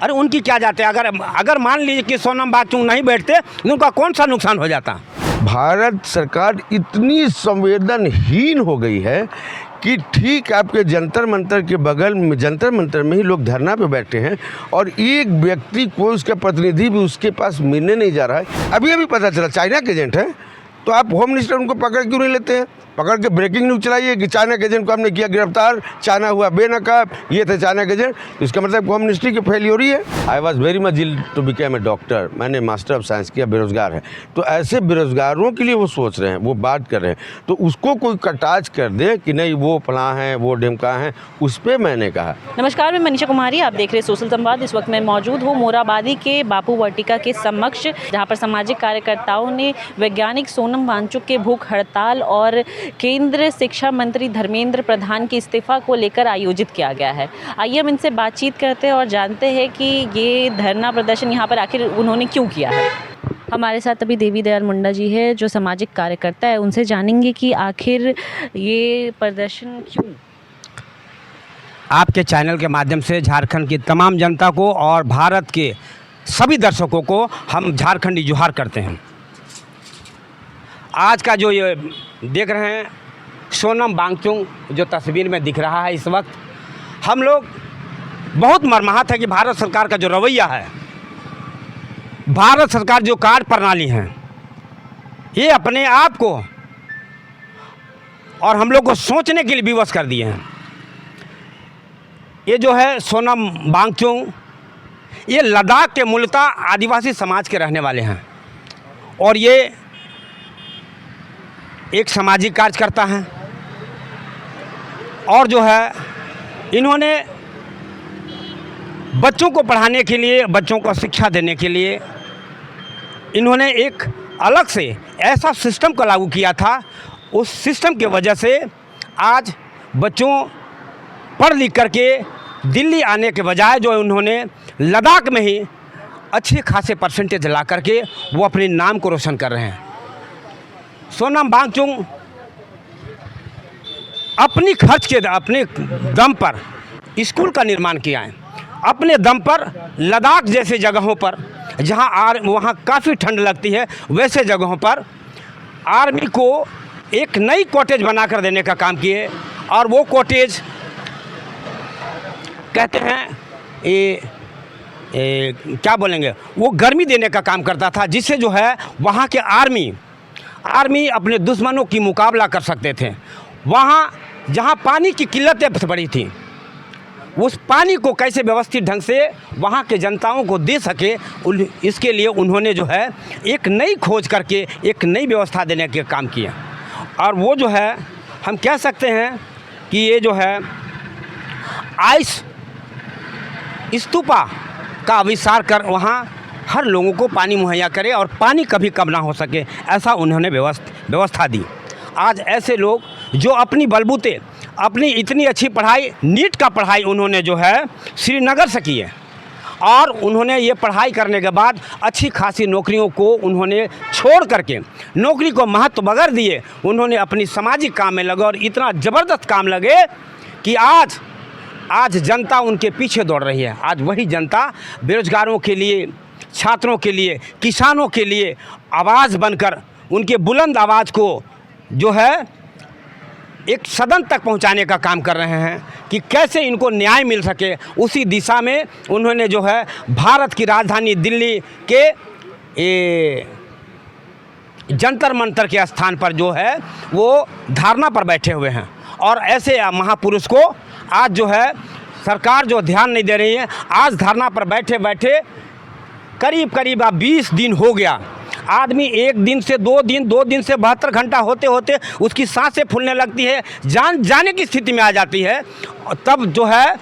अरे उनकी क्या जाते, अगर मान लीजिए कि सोनम वांगचुक नहीं बैठते उनका कौन सा नुकसान हो जाता। भारत सरकार इतनी संवेदनहीन हो गई है कि ठीक आपके जंतर मंतर के बगल में, जंतर मंतर में ही लोग धरना पे बैठे हैं और एक व्यक्ति कोई उसका प्रतिनिधि भी उसके पास मिलने नहीं जा रहा है। अभी अभी पता चला चाइना के एजेंट है, तो आप होम मिनिस्टर उनको पकड़ क्यों नहीं लेते हैं? पकड़ के ब्रेकिंग न्यूज चलाइए कि चाइना के एजेंट को हमने किया गिरफ्तार, चाइना हुआ बेनकाब, ये थे चाइना के एजेंट। तो इसका मतलब होम मिनिस्ट्री की फेलियर ही है। I was very much ill to become a doctor, मैंने मास्टर ऑफ साइंस किया, बेरोजगार है। तो ऐसे बेरोजगारों के लिए वो सोच रहे हैं, वो बात कर रहे हैं, तो उसको कोई कटाच कर दे कि नहीं वो फलां है, वो ढिमका है, उस पर मैंने कहा। नमस्कार, मैं मनीषा कुमारी, आप देख रहे हैं सोशल संवाद। इस वक्त मैं मौजूद हूँ मोराबादी के बापू वाटिका के समक्ष, जहाँ पर सामाजिक कार्यकर्ताओं ने वैज्ञानिक सोनम वांगचुक के भूख हड़ताल और केंद्र शिक्षा मंत्री धर्मेंद्र प्रधान के इस्तीफा को लेकर आयोजित किया गया है। आइए हम इनसे बातचीत करते हैं और जानते हैं कि ये धरना प्रदर्शन यहाँ पर आखिर उन्होंने क्यों किया है। हमारे साथ अभी देवी दयाल मुंडा जी है जो सामाजिक कार्यकर्ता है, उनसे जानेंगे कि आखिर ये प्रदर्शन क्यों। आपके चैनल के माध्यम से झारखंड की तमाम जनता को और भारत के सभी दर्शकों को हम झारखंडी जोहार करते हैं। आज का जो ये देख रहे हैं सोनम वांगचुक जो तस्वीर में दिख रहा है, इस वक्त हम लोग बहुत मर्माहत है कि भारत सरकार का जो रवैया है, भारत सरकार जो कार्य प्रणाली है, ये अपने आप को और हम लोग को सोचने के लिए विवश कर दिए हैं। ये जो है सोनम वांगचुक, ये लद्दाख के मूलतः आदिवासी समाज के रहने वाले हैं और ये एक सामाजिक कार्यकर्ता हैं और जो है इन्होंने बच्चों को पढ़ाने के लिए, बच्चों को शिक्षा देने के लिए इन्होंने एक अलग से ऐसा सिस्टम को लागू किया था। उस सिस्टम की वजह से आज बच्चों पढ़ लिख करके दिल्ली आने के बजाय जो उन्होंने लद्दाख में ही अच्छे खासे परसेंटेज ला करके वो अपने नाम को रोशन कर रहे हैं। सोनम वांगचुक अपनी खर्च के अपने दम पर स्कूल का निर्माण किया है, अपने दम पर लद्दाख जैसे जगहों पर जहां वहाँ काफ़ी ठंड लगती है, वैसे जगहों पर आर्मी को एक नई कॉटेज बनाकर देने का काम किए और वो कॉटेज कहते हैं क्या बोलेंगे, वो गर्मी देने का काम करता था, जिससे जो है वहाँ के आर्मी अपने दुश्मनों की मुकाबला कर सकते थे। वहाँ जहाँ पानी की किल्लतें बड़ी थी, उस पानी को कैसे व्यवस्थित ढंग से वहाँ के जनताओं को दे सके, इसके लिए उन्होंने जो है एक नई खोज करके एक नई व्यवस्था देने के काम किया। और वो जो है हम कह सकते हैं कि ये जो है आइस स्तूपा का आविष्कार कर वहाँ हर लोगों को पानी मुहैया करे और पानी कभी कम ना हो सके, ऐसा उन्होंने व्यवस्था दी। आज ऐसे लोग जो अपनी बलबूते अपनी इतनी अच्छी पढ़ाई, नीट का पढ़ाई उन्होंने जो है श्रीनगर से की है और उन्होंने ये पढ़ाई करने के बाद अच्छी खासी नौकरियों को उन्होंने छोड़ करके, नौकरी को महत्व बगैर दिए उन्होंने अपनी सामाजिक काम में लगे और इतना ज़बरदस्त काम लगे कि आज जनता उनके पीछे दौड़ रही है। आज वही जनता बेरोजगारों के लिए, छात्रों के लिए, किसानों के लिए आवाज़ बनकर उनके बुलंद आवाज़ को जो है एक सदन तक पहुंचाने का काम कर रहे हैं कि कैसे इनको न्याय मिल सके। उसी दिशा में उन्होंने जो है भारत की राजधानी दिल्ली के जंतर मंतर के स्थान पर जो है वो धरना पर बैठे हुए हैं और ऐसे महापुरुष को आज जो है सरकार जो ध्यान नहीं दे रही है। आज धरना पर बैठे बैठे करीब 20 दिन हो गया। आदमी एक दिन से 2 दिन, 2 दिन से 72 घंटा होते होते उसकी सांसें फूलने लगती है, जान जाने की स्थिति में आ जाती है। तब जो है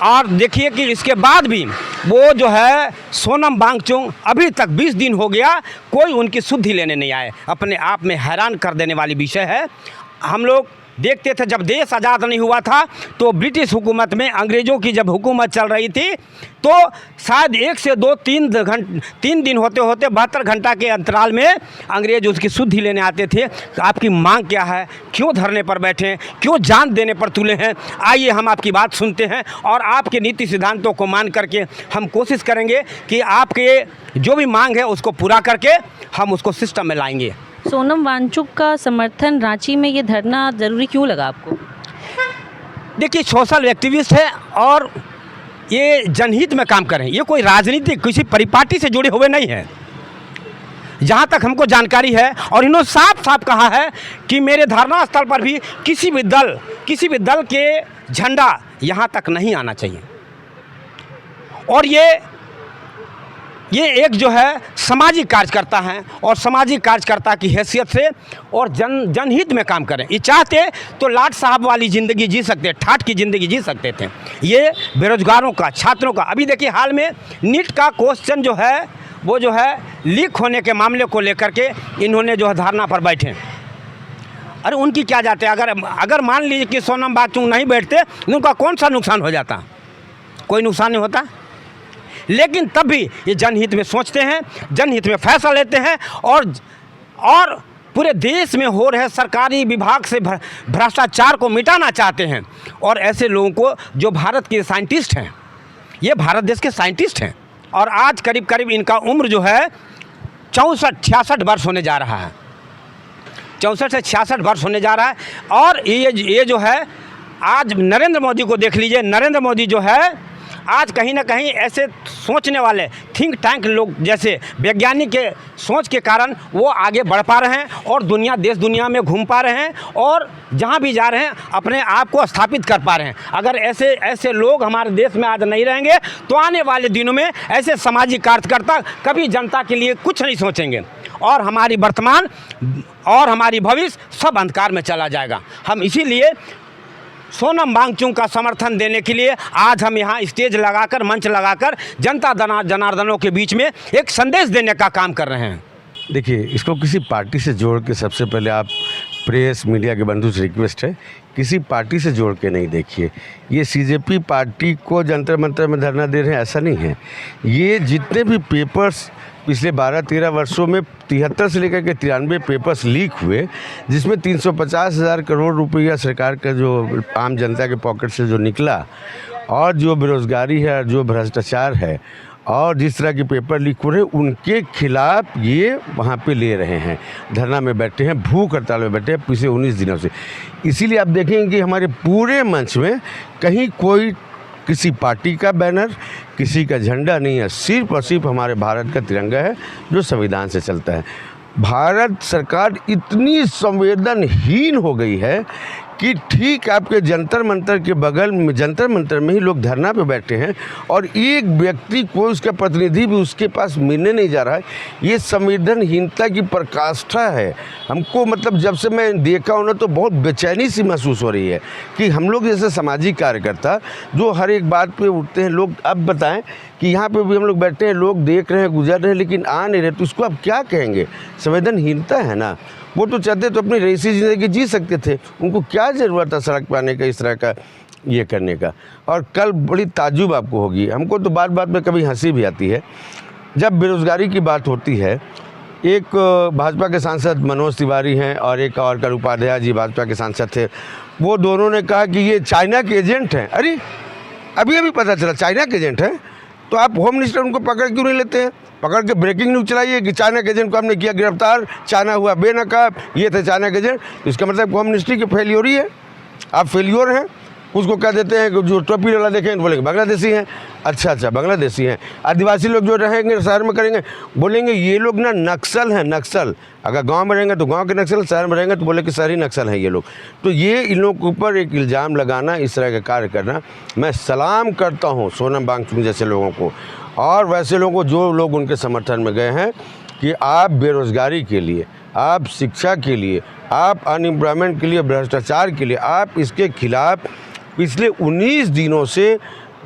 और देखिए कि इसके बाद भी वो जो है सोनम वांगचुक अभी तक 20 दिन हो गया, कोई उनकी सुधि लेने नहीं आए। अपने आप में हैरान कर देने वाली विषय है। हम लोग देखते थे जब देश आज़ाद नहीं हुआ था तो ब्रिटिश हुकूमत में अंग्रेज़ों की जब हुकूमत चल रही थी तो शायद 1 से 3 दिन होते होते 72 घंटा के अंतराल में अंग्रेज उसकी शुद्धि लेने आते थे। आपकी मांग क्या है, क्यों धरने पर बैठे हैं, क्यों जान देने पर तुले हैं? आइए हम आपकी बात सुनते हैं और आपके नीति सिद्धांतों को मान करके हम कोशिश करेंगे कि आपके जो भी मांग है उसको पूरा करके हम उसको सिस्टम में लाएंगे। सोनम वांगचुक का समर्थन रांची में ये धरना ज़रूरी क्यों लगा आपको? देखिए, सोशल एक्टिविस्ट है और ये जनहित में काम करें, ये कोई राजनीतिक किसी परिपाटी से जुड़े हुए नहीं है जहाँ तक हमको जानकारी है। और इन्होंने साफ साफ कहा है कि मेरे धरना स्थल पर भी किसी भी दल के झंडा यहाँ तक नहीं आना चाहिए। और ये एक जो है सामाजिक कार्यकर्ता हैं और सामाजिक कार्यकर्ता की हैसियत से और जनहित में काम करें। ये चाहते तो लाट साहब वाली ज़िंदगी जी सकते, ठाठ की ज़िंदगी जी सकते थे। ये बेरोजगारों का, छात्रों का, अभी देखिए हाल में नीट का क्वेश्चन जो है वो जो है लीक होने के मामले को लेकर के इन्होंने जो है धरना पर बैठे। अरे उनकी क्या जाते, अगर मान लीजिए कि सोनम वांगचुक नहीं बैठते तो उनका कौन सा नुकसान हो जाता? कोई नुकसान नहीं होता। लेकिन तब भी ये जनहित में सोचते हैं, जनहित में फैसला लेते हैं और पूरे देश में हो रहे सरकारी विभाग से भ्रष्टाचार को मिटाना चाहते हैं। और ऐसे लोगों को जो भारत के साइंटिस्ट हैं, ये भारत देश के साइंटिस्ट हैं और आज करीब करीब इनका उम्र जो है 64-66 वर्ष होने जा रहा है। 64 से 66 वर्ष होने जा रहा है। और ये जो है आज नरेंद्र मोदी को देख लीजिए, नरेंद्र मोदी जो है आज कहीं ना कहीं ऐसे सोचने वाले थिंक टैंक लोग जैसे वैज्ञानिक के सोच के कारण वो आगे बढ़ पा रहे हैं और देश दुनिया में घूम पा रहे हैं और जहाँ भी जा रहे हैं अपने आप को स्थापित कर पा रहे हैं। अगर ऐसे लोग हमारे देश में आज नहीं रहेंगे तो आने वाले दिनों में ऐसे सामाजिक कार्यकर्ता कभी जनता के लिए कुछ नहीं सोचेंगे और हमारी वर्तमान और हमारी भविष्य सब अंधकार में चला जाएगा। हम इसीलिए सोनम वांगचुक का समर्थन देने के लिए आज हम यहाँ स्टेज लगाकर, मंच लगाकर जनता जनार्दनों के बीच में एक संदेश देने का काम कर रहे हैं। देखिए, इसको किसी पार्टी से जोड़ के सबसे पहले आप प्रेस मीडिया के बंधु से रिक्वेस्ट है, किसी पार्टी से जोड़ के नहीं देखिए। ये सीजेपी पार्टी को जंतर मंतर में धरना दे रहे हैं ऐसा नहीं है। ये जितने भी पेपर्स पिछले 12-13 वर्षों में 73 से लेकर के 93 पेपर्स लीक हुए, जिसमें 350,000 करोड़ रुपया सरकार का जो आम जनता के पॉकेट से जो निकला और जो बेरोज़गारी है, जो भ्रष्टाचार है और जिस तरह के पेपर लीक हो रहे हैं उनके खिलाफ ये वहाँ पे ले रहे हैं, धरना में बैठे हैं, भूख हड़ताल में बैठे हैं पिछले 19 दिनों से। इसीलिए आप देखेंगे कि हमारे पूरे मंच में कहीं कोई किसी पार्टी का बैनर, किसी का झंडा नहीं है, सिर्फ और सिर्फ हमारे भारत का तिरंगा है जो संविधान से चलता है। भारत सरकार इतनी संवेदनहीन हो गई है कि ठीक आपके जंतर मंतर के बगल में, जंतर मंतर में ही लोग धरना पे बैठे हैं और एक व्यक्ति कोई उसका प्रतिनिधि भी उसके पास मिलने नहीं जा रहा है। ये संवेदनहीनता की पराकाष्ठा है। हमको मतलब जब से मैं देखा हूं ना तो बहुत बेचैनी सी महसूस हो रही है कि हम लोग जैसे सामाजिक कार्यकर्ता जो हर एक बात पे उठते हैं, लोग अब बताएं कि यहाँ पे भी हम लोग बैठे हैं, लोग देख रहे हैं, गुजर रहे हैं, लेकिन आ नहीं रहे, तो उसको आप क्या कहेंगे? संवेदनहीनता है ना। वो तो चाहते तो अपनी रईसी ज़िंदगी जी सकते थे, उनको क्या ज़रूरत है सड़क पर आने का, इस तरह का ये करने का। और कल बड़ी ताज्जुब आपको होगी, हमको तो बात बात में कभी हंसी भी आती है जब बेरोज़गारी की बात होती है। एक भाजपा के सांसद मनोज तिवारी हैं और एक और कर उपाध्याय जी भाजपा के सांसद थे, वो दोनों ने कहा कि ये चाइना के एजेंट हैं। अरे अभी पता चला चाइना के एजेंट हैं, तो आप होम मिनिस्टर उनको पकड़ क्यों नहीं लेते हैं? पकड़ के ब्रेकिंग न्यूज़ चलाइए कि चाइना के एजेंट को हमने किया गिरफ्तार, चाइना हुआ बेनकाब, ये थे चाइना के एजेंट। तो इसका मतलब होम मिनिस्ट्री की फेलियर ही है, आप फेलियर हैं। उसको कह देते हैं कि जो टोपी वाला देखेंगे तो बोलेंगे बांग्लादेशी हैं। अच्छा बांग्लादेशी हैं। आदिवासी लोग जो रहेंगे शहर में करेंगे, बोलेंगे ये लोग ना नक्सल हैं, नक्सल। अगर गांव में रहेंगे तो गांव के नक्सल, शहर में रहेंगे तो बोले कि शहरी नक्सल हैं ये लोग। तो ये इन लोगों के ऊपर एक इल्ज़ाम लगाना, इस तरह का कार्य करना, मैं सलाम करता हूँ सोनम वांगचुक जैसे लोगों को और वैसे लोगों को जो लोग उनके समर्थन में गए हैं कि आप बेरोज़गारी के लिए, आप शिक्षा के लिए, आप अनएम्प्लॉयमेंट के लिए, भ्रष्टाचार के लिए, आप इसके खिलाफ पिछले 19 दिनों से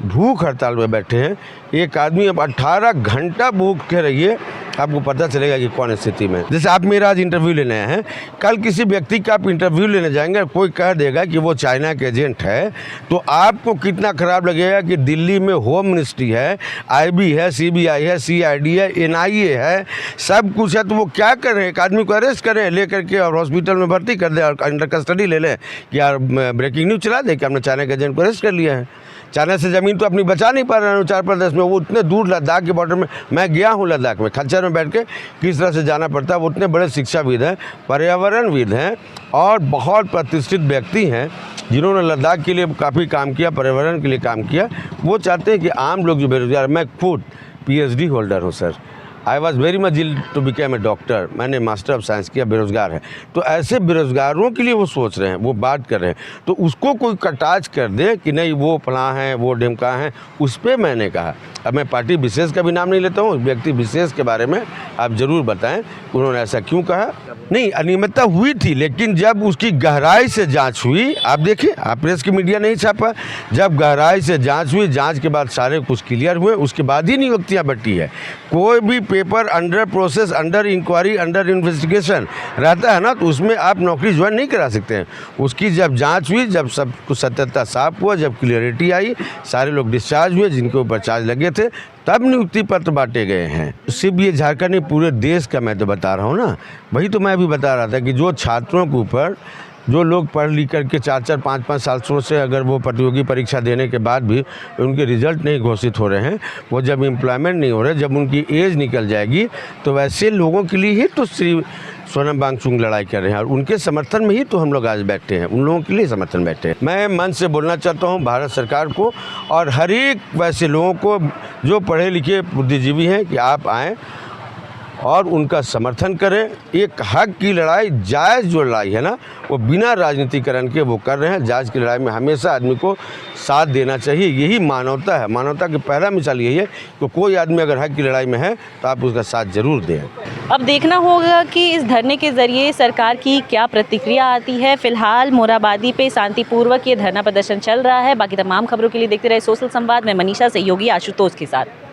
भूख हड़ताल में बैठे हैं। एक आदमी अब 18 घंटा भूख के रहिए, आपको पता चलेगा कि कौन स्थिति में। जैसे आप मेरा आज इंटरव्यू लेने आए हैं, कल किसी व्यक्ति का आप इंटरव्यू लेने जाएंगे, कोई कह देगा कि वो चाइना के एजेंट है, तो आपको कितना खराब लगेगा कि दिल्ली में होम मिनिस्ट्री है, IB है, CBI है, CID है, NIA है, सब कुछ है, तो वो क्या कर रहे हैं? एक आदमी को अरेस्ट करें, ले करके और हॉस्पिटल में भर्ती कर दे और अंडर कस्टडी ले लें कि यार ब्रेकिंग न्यूज़ चला दे कि हमने चाइना के एजेंट को अरेस्ट कर लिया है। चाइना से ज़मीन तो अपनी बचा नहीं पा रहे हैं उत्तर प्रदेश में, वो उतने दूर लद्दाख के बॉर्डर में, मैं गया हूँ लद्दाख में, खच्चर में बैठ के किस तरह से जाना पड़ता है। वो उतने बड़े शिक्षाविद हैं, पर्यावरणविद हैं और बहुत प्रतिष्ठित व्यक्ति हैं जिन्होंने लद्दाख के लिए काफ़ी काम किया, पर्यावरण के लिए काम किया। वो चाहते हैं कि आम लोग जो बेरोजगार, मैं खुद PhD होल्डर हूँ sir, I was very much ill to become a doctor, मैंने मास्टर ऑफ साइंस किया, बेरोज़गार है। तो ऐसे बेरोज़गारों के लिए वो सोच रहे हैं, वो बात कर रहे हैं, तो उसको कोई कटाच कर दे कि नहीं वो फलां है, वो ढिमका है, उस पर मैंने कहा। अब मैं पार्टी विशेष का भी नाम नहीं लेता हूँ, व्यक्ति विशेष के बारे में आप ज़रूर बताएं उन्होंने ऐसा क्यों कहा। नहीं, अनियमितता हुई थी, लेकिन जब उसकी गहराई से जांच हुई, आप देखिए, आप प्रेस की मीडिया नहीं छापा, जब गहराई से जांच हुई, जांच के बाद सारे कुछ क्लियर हुए, उसके बाद ही नियुक्तियाँ बटी है। कोई भी paper under process, under inquiry, under investigation रहता है ना, तो उसमें आप नौकरी ज्वाइन नहीं करा सकते हैं। उसकी जब जांच हुई, जब सब कुछ सत्यता साफ हुआ, जब क्लियरिटी आई, सारे लोग डिस्चार्ज हुए जिनके ऊपर चार्ज लगे थे, तब नियुक्ति पत्र बांटे गए हैं। सिर्फ ये झारखंड नहीं, पूरे देश का मैं तो बता रहा हूँ ना, वही तो मैं भी बता रहा था कि जो छात्रों के ऊपर, जो लोग पढ़ लिख करके 4-4, 5-5 साल से अगर वो प्रतियोगी परीक्षा देने के बाद भी उनके रिजल्ट नहीं घोषित हो रहे हैं, वो जब एम्प्लॉयमेंट नहीं हो रहे, जब उनकी एज निकल जाएगी, तो वैसे लोगों के लिए ही तो श्री सोनम वांगचुक लड़ाई कर रहे हैं और उनके समर्थन में ही तो हम लोग आज बैठे हैं, उन लोगों के लिए समर्थन बैठे हैं। मैं मन से बोलना चाहता हूं भारत सरकार को और हर एक वैसे लोगों को जो पढ़े लिखे बुद्धिजीवी हैं कि आप आएँ और उनका समर्थन करें। एक हक की लड़ाई, जायज़ जो लड़ाई है ना, वो बिना राजनीतिकरण के वो कर रहे हैं। जायज़ की लड़ाई में हमेशा आदमी को साथ देना चाहिए, यही मानवता है। मानवता की पहला मिसाल यही है कि कोई आदमी अगर हक की लड़ाई में है तो आप उसका साथ ज़रूर दें। अब देखना होगा कि इस धरने के ज़रिए सरकार की क्या प्रतिक्रिया आती है। फिलहाल मोराबादी पे शांतिपूर्वक ये धरना प्रदर्शन चल रहा है। बाकी तमाम खबरों के लिए देखते रहे सोशल संवाद में मनीषा सहयोगी आशुतोष के साथ।